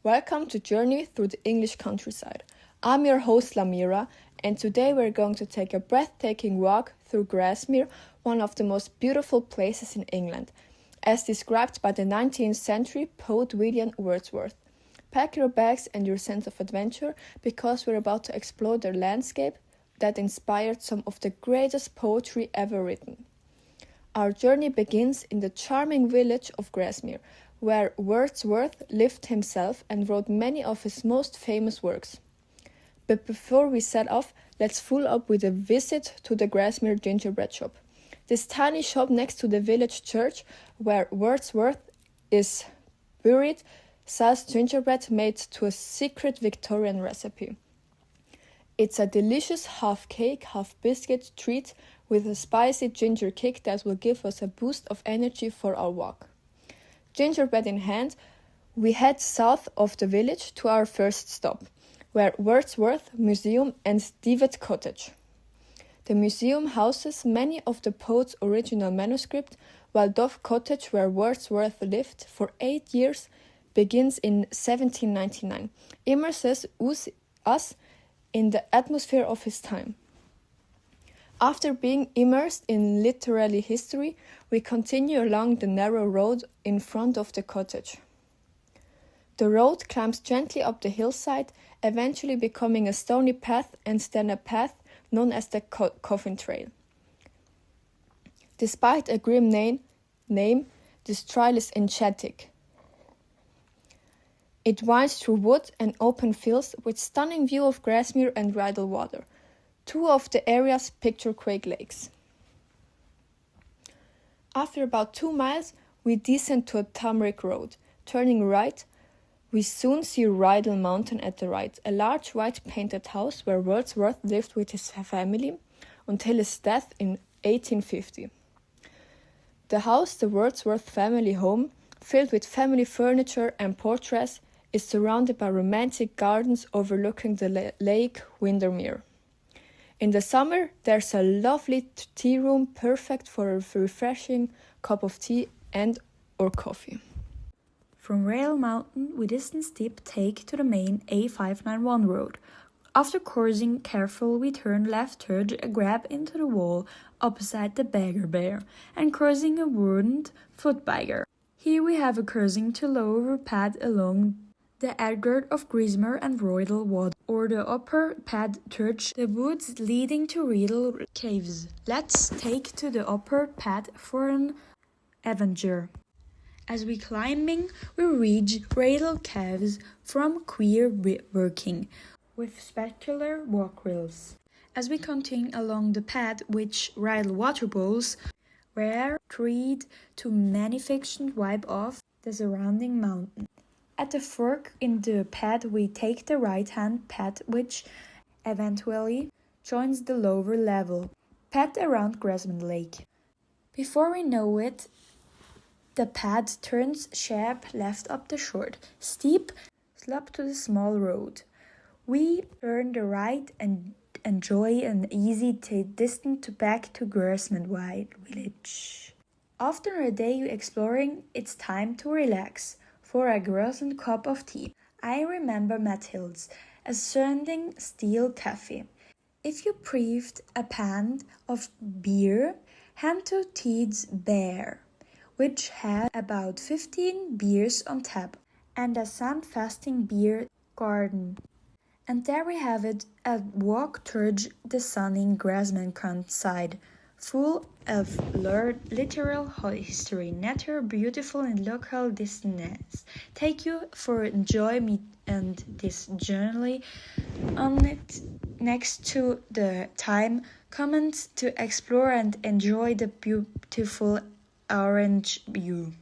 Welcome to Journey Through the English Countryside. I'm your host Amira, and today we're going to take a breathtaking walk through Grasmere, one of the most beautiful places in England, as described by the 19th century poet William Wordsworth. Pack your bags and your sense of adventure, because we're about to explore the landscape that inspired some of the greatest poetry ever written. Our journey begins in the charming village of Grasmere, where Wordsworth lived himself and wrote many of his most famous works. But before we set off, let's follow up with a visit to the Grasmere gingerbread shop. This tiny shop next to the village church, where Wordsworth is buried, sells gingerbread made to a secret Victorian recipe. It's a delicious half cake, half biscuit treat with a spicy ginger kick that will give us a boost of energy for our walk. Gingerbread in hand, we head south of the village to our first stop, where Wordsworth Museum and Divet Cottage. The museum houses many of the poet's original manuscripts, while Dove Cottage, where Wordsworth lived for 8 years, begins in 1799, immerses us in the atmosphere of his time. After being immersed in literary history, we continue along the narrow road in front of the cottage. The road climbs gently up the hillside, eventually becoming a stony path and then a path known as the Coffin Trail. Despite a grim name, this trail is enchanting. It winds through wood and open fields with stunning view of Grasmere and Rydal Water, two of the area's picturesque lakes. After about 2 miles, we descend to a turmeric road. Turning right, we soon see Rydal Mountain at the right, a large white painted house where Wordsworth lived with his family until his death in 1850. The house, the Wordsworth family home, filled with family furniture and portraits, is surrounded by romantic gardens overlooking the lake Windermere. In the summer, there's a lovely tea room perfect for a refreshing cup of tea and or coffee. From Rail Mountain, we distance deep take to the main A591 road. After crossing careful, we turn left towards a grab into the wall opposite the Beggar Bear and crossing a wooded footbagger. Here we have a crossing to lower pad along the outskirt of Grasmere and Rydal Water, or the upper pad towards the woods leading to Rydal Caves. Let's take to the upper pad for an adventure. As we climbing, we reach Rydal Caves from queer working, with spectacular walk rails. As we continue along the path which Rydal water bowls, were treated to magnificent vibe of the surrounding mountain. At the fork in the path, we take the right-hand path, which eventually joins the lower level path around Grasmere Lake. Before we know it, the path turns sharp left up the short, steep slope to the small road. We turn the right and enjoy an easy distance back to Grasmere village. After a day exploring, it's time to relax for a grassy cup of tea. I remember Mathilde's, a standing steel cafe. If you preferred a pint of beer, hand to Teed's Bear, which had about 15 beers on tap, and a sun-fasting beer garden. And there we have it, a walk towards the sunny Grasmere countryside, full of literal history, nature, beautiful and local destinations. Thank you for enjoying me and this journey. On it next to the time, comment to explore and enjoy the beautiful orange view.